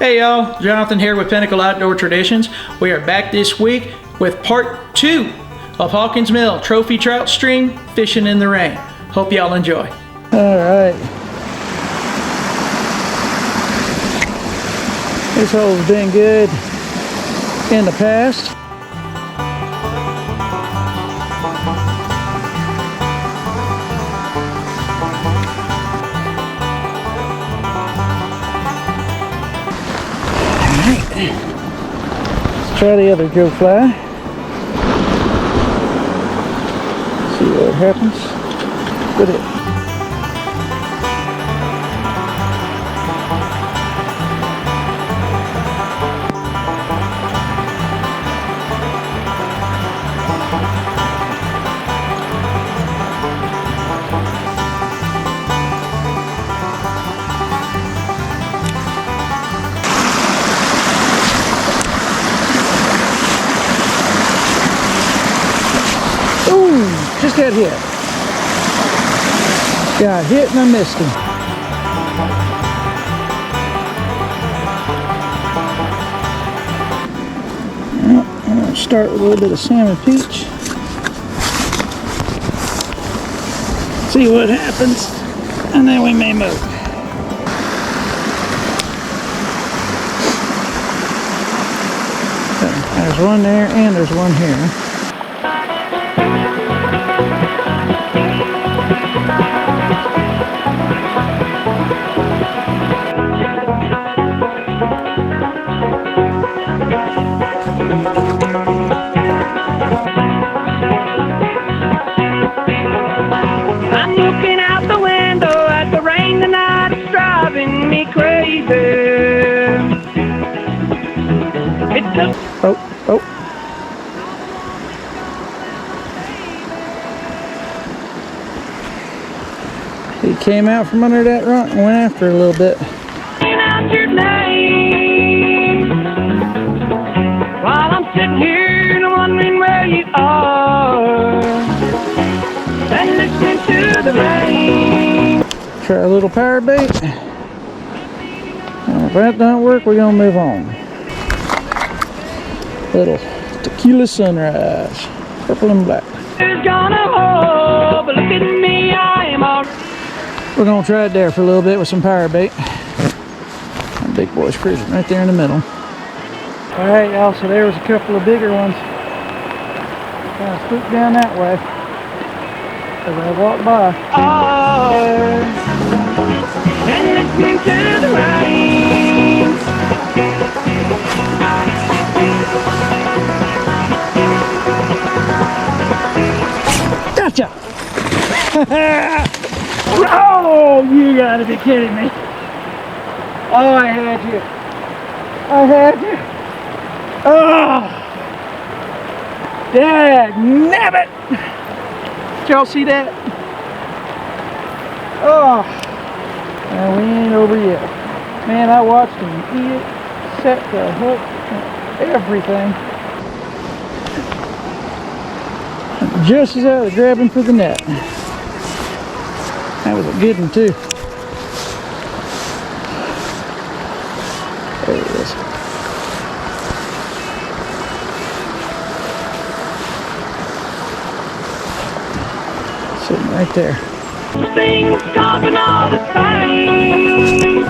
Hey y'all, Jonathan here with Pinnacle Outdoor Traditions. We are back this week with part 2 of Hawkins Mill Trophy Trout Stream Fishing in the Rain. Hope y'all enjoy. Alright. This hole's been good in the past. Let's try the other Joe fly. See what happens with it. Just got hit. Got hit and I missed him. Well, I'm going to start with a little bit of salmon peach. See what happens, and then we may move. There's one there and there's one here. I'm looking out the window at the rain tonight. It's driving me crazy. It's a Oh. He came out from under that rock and went after it a little bit. out your name while I'm sitting here and wondering where you are and listening to the rain. Try a little power bait. And if that don't work, we're gonna move on. Little tequila sunrise, purple and black. It's gonna hold, but look at me, I am all. We're gonna try it there for a little bit with some power bait. That big boy's cruising right there in the middle. All right, y'all. So there was a couple of bigger ones. Kind of swooped down that way as I walked by. And listening to the rain. Gotcha! Oh, you gotta be kidding me. Oh, I had you. I had you. Oh! Dagnabbit! Did y'all see that? Oh! And we ain't over yet. Man, I watched him eat it, set the hook, everything. Just as I was grabbing for the net. That was a good one too. There it is. Sitting right there. Things stopping all the time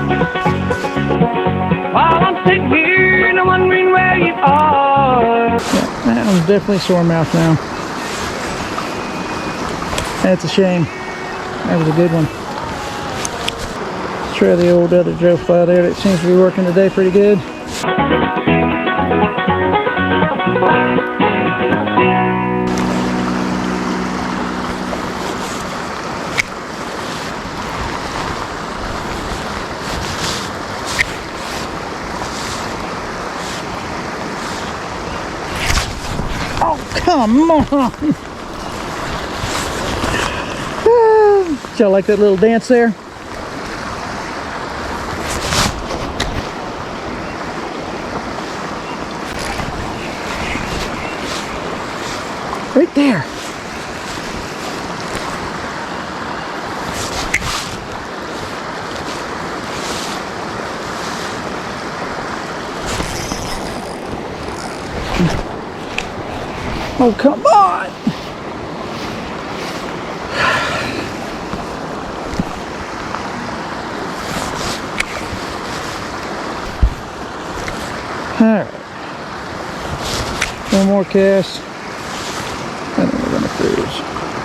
while I'm sitting here and I'm wondering where you are. Yeah, that one's definitely sore mouth now. That's a shame. That was a good one. Let's try the old other Joe fly there. That seems to be working today pretty good. Oh, come on! Did y'all like that little dance there? Right there. Oh, come on. Alright. One more cast. And then we're going to cruise.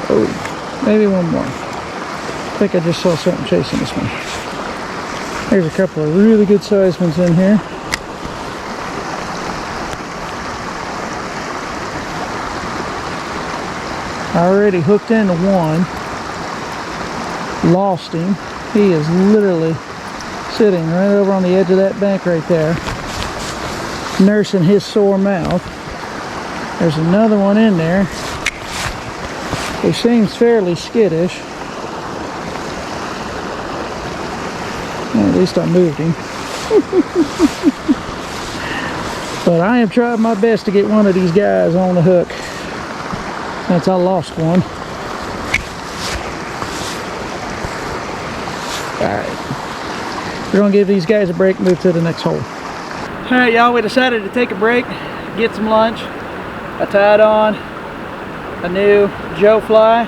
Oh, maybe one more. I think I just saw something chasing this one. There's a couple of really good sized ones in here. I already hooked into one. Lost him. He is literally sitting right over on the edge of that bank right there, nursing his sore mouth. There's another one in there. He seems fairly skittish. Well, at least I moved him. But I am trying my best to get one of these guys on the hook. Since I lost one. Alright. We're going to give these guys a break and move to the next hole. Alright, y'all, we decided to take a break, get some lunch. I tied on a new Joe fly.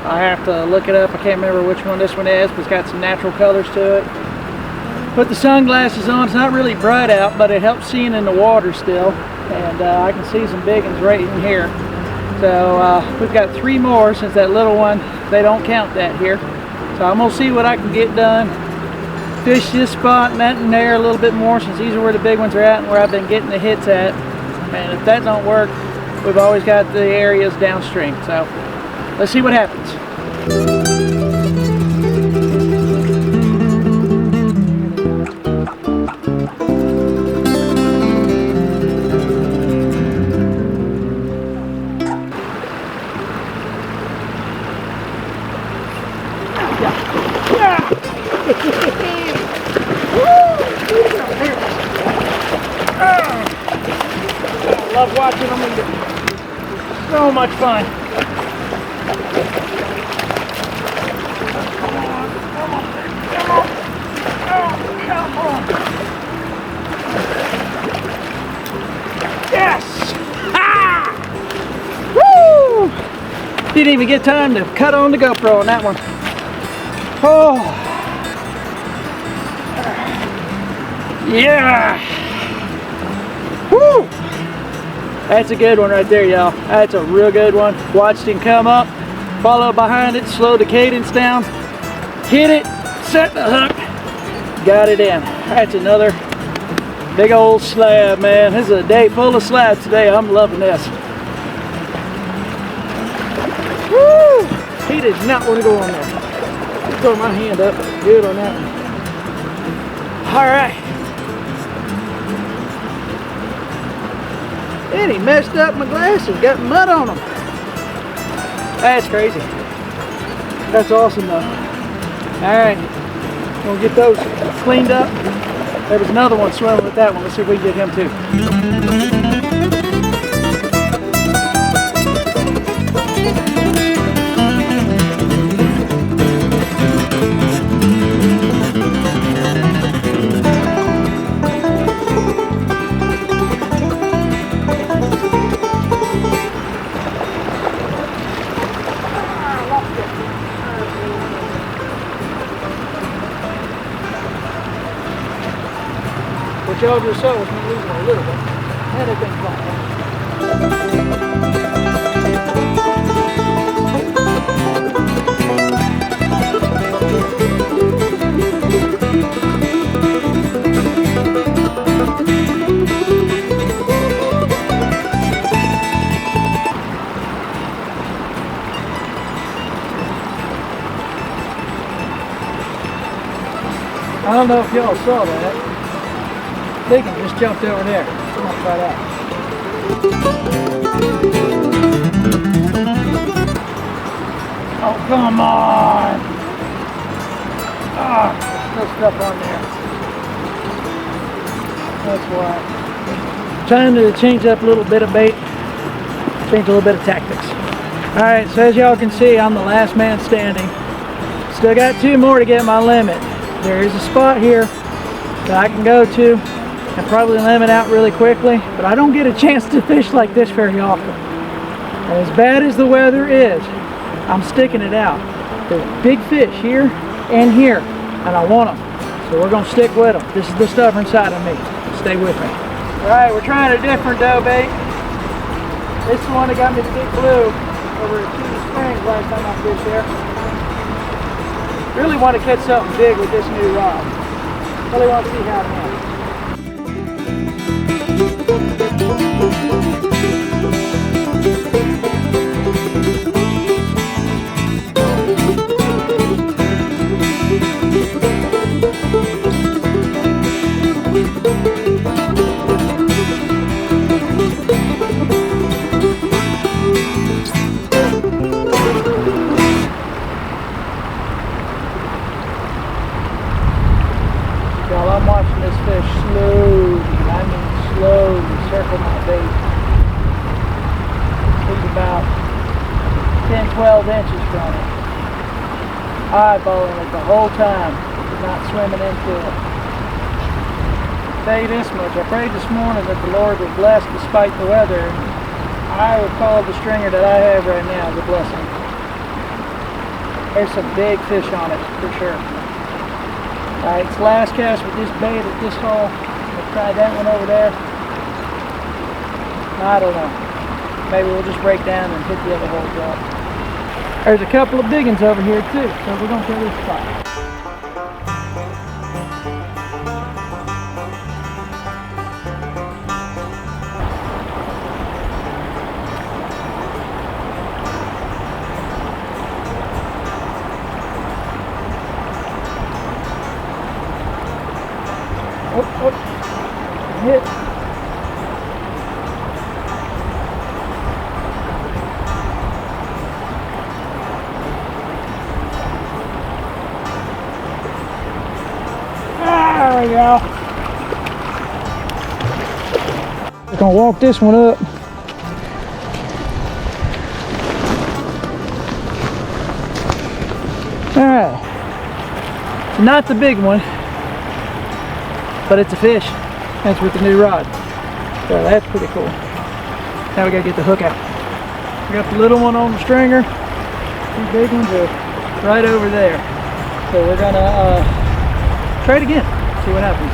I have to look it up. I can't remember which one this one is, but it's got some natural colors to it. Put the sunglasses on. It's not really bright out, but it helps seeing in the water still. And I can see some big ones right in here. So we've got 3 more since that little one, they don't count that here. So I'm gonna see what I can get done. Fish this spot and that and there a little bit more, since these are where the big ones are at and where I've been getting the hits at. And if that don't work, we've always got the areas downstream. So let's see what happens. I love watching them eat it. So much fun. Come on, come on, come on. Oh, come on. Yes! Ha! Woo! Didn't even get time to cut on the GoPro on that one. Oh! Yeah! Woo! That's a good one right there, y'all. That's a real good one. Watched him come up, follow behind it, slow the cadence down, hit it, set the hook, got it in. That's another big old slab, man. This is a day full of slabs today. I'm loving this. Woo! He did not want to go on there. Throw my hand up. Good on that one. All right. And he messed up my glasses, got mud on them. That's crazy. That's awesome though. Alright, we'll get those cleaned up. There was another one swimming with that one. Let's see if we can get him too. What y'all just saw was me losing a little bit. Had it been fine. I don't know if y'all saw that. They can just jumped over there. Come on, try that. Oh, come on! Ah, there's still stuff on there. That's why. Trying to change up a little bit of bait, change a little bit of tactics. Alright, so as y'all can see, I'm the last man standing. Still got 2 more to get my limit. There is a spot here that I can go to and probably limit out really quickly, but I don't get a chance to fish like this very often. And as bad as the weather is, I'm sticking it out. There's big fish here and here, and I want them. So we're gonna stick with them. This is the stubborn side of me. Stay with me. All right, we're trying a different dough bait. This is the one that got me the big blue over at Cedar Springs last time I fished there. Really want to catch something big with this new rod. Really want to see how it handles. Y'all, I'm watching this fish slowly, I mean slowly, circle my bait. He's about 10, 12 inches from it. Eyeballing it the whole time, not swimming into it. I'll tell you this much, I prayed this morning that the Lord would bless despite the weather. I would call the stringer that I have right now the blessing. There's some big fish on it, for sure. Alright, it's last cast with this bait at this hole. I'll try that one over there. I don't know. Maybe we'll just break down and hit the other hole drop. There's a couple of big ones over here too, so we're going to try this spot. Oh, hit. There we go. We're gonna walk this one up. All right. It's not the big one, but it's a fish. That's with the new rod. So that's pretty cool. Now we gotta get the hook out. We got the little one on the stringer. Two big ones are right over there. So we're gonna try it again. See what happens.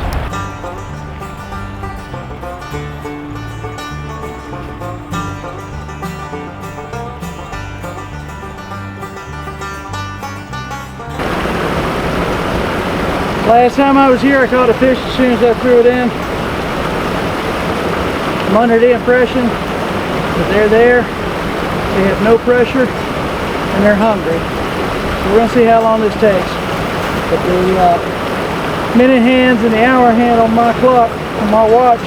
Last time I was here, I caught a fish as soon as I threw it in. I'm under the impression that they're there, they have no pressure, and they're hungry. So we're going to see how long this takes. But the minute hands and the hour hand on my clock, on my watch,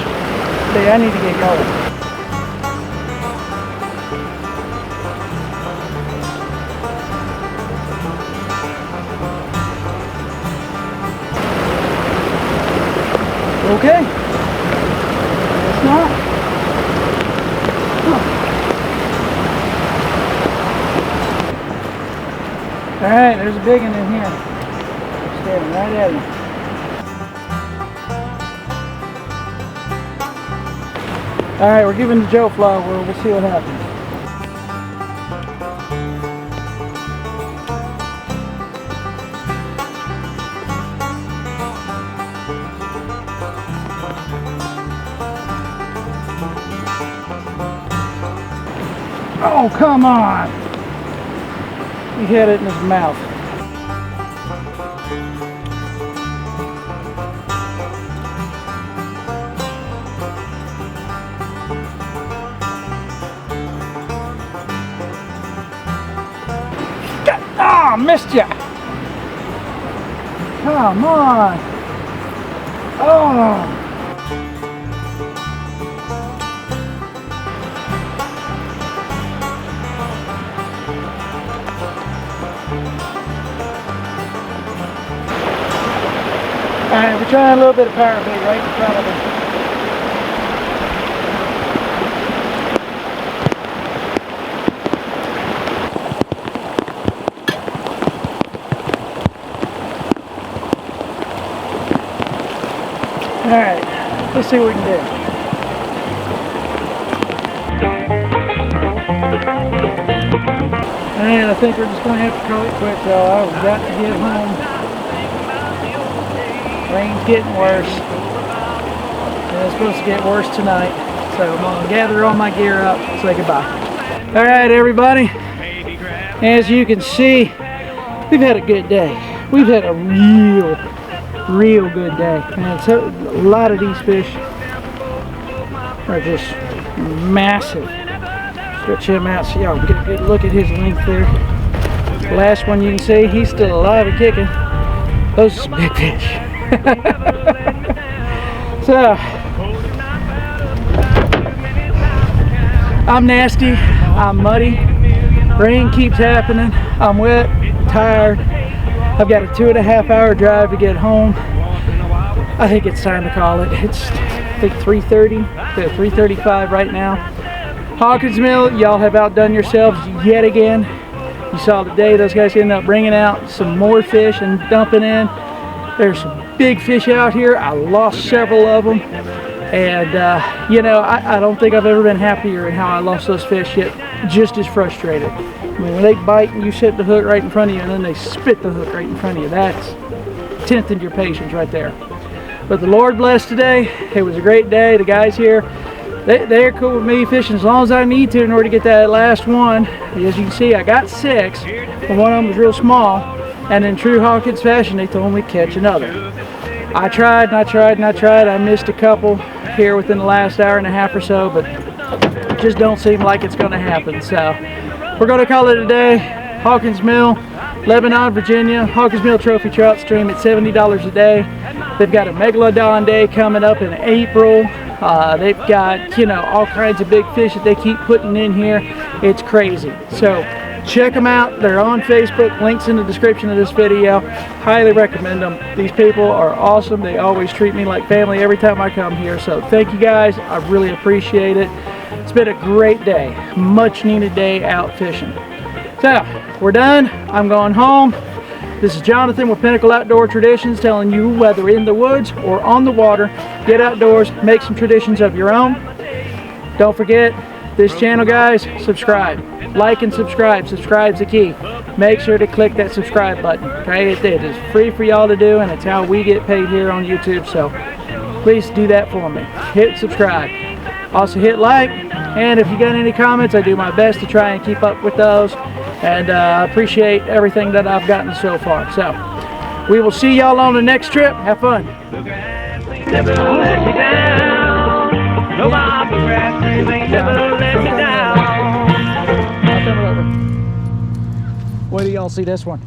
say I need to get going. Okay. It's not. Huh. Alright, there's a big one in here. Staring right at him. Alright, we're giving the Joe fly. We'll see what happens. Oh, come on! He hit it in his mouth. Ah, missed ya! Come on! Oh! Alright, we're trying a little bit of power bait right in front of us. Alright, let's see what we can do. And I think we're just going to have to call it quits, y'all. I've got to get home. Rain's getting worse. And it's supposed to get worse tonight. So I'm going to gather all my gear up and say goodbye. All right, everybody. As you can see, we've had a good day. We've had a real good day. And so a lot of these fish are just massive. Stretch him out so y'all get a good look at his length there. The last one you can see, he's still alive and kicking. Those are some big fish. So, I'm nasty, I'm muddy, rain keeps happening, I'm wet, tired. I've got a 2.5 hour drive to get home. I think it's time to call it. It's I think 3:30 to 3:35 right now. Hawkins Mill, y'all have outdone yourselves yet again. You saw today those guys ended up bringing out some more fish and dumping in. There's some big fish out here. I lost several of them. And, you know, I don't think I've ever been happier in how I lost those fish, yet just as frustrated. I mean, when they bite and you set the hook right in front of you and then they spit the hook right in front of you, that's 10th in your patience right there. But the Lord blessed today. It was a great day. The guys here, they're cool with me fishing as long as I need to in order to get that last one. As you can see, I got 6, but one of them was real small. And in true Hawkins fashion, they told me catch another. I tried and I tried and I tried. I missed a couple here within the last hour and a half or so, but it just don't seem like it's going to happen. So we're going to call it a day. Hawkins Mill, Lebanon, Virginia. Hawkins Mill Trophy Trout Stream at $70 a day. They've got a Megalodon Day coming up in April. They've got, you know, all kinds of big fish that they keep putting in here. It's crazy. So check them out. They're on Facebook. Links in the description of this video. Highly recommend them. These people are awesome. They always treat me like family every time I come here. So thank you guys. I really appreciate it. It's been a great day. Much needed day out fishing. So we're done. I'm going home. This is Jonathan with Pinnacle Outdoor Traditions telling you whether in the woods or on the water, get outdoors, make some traditions of your own. Don't forget this channel, guys, subscribe. Like and subscribe. Subscribe's the key. Make sure to click that subscribe button. Okay, it is free for y'all to do, and it's how we get paid here on YouTube. So please do that for me. Hit subscribe. Also hit like, and if you got any comments, I do my best to try and keep up with those. And I appreciate everything that I've gotten so far. So we will see y'all on the next trip. Have fun. Never let you down. No Bobby Grass, never let you down. Wait till y'all see this one.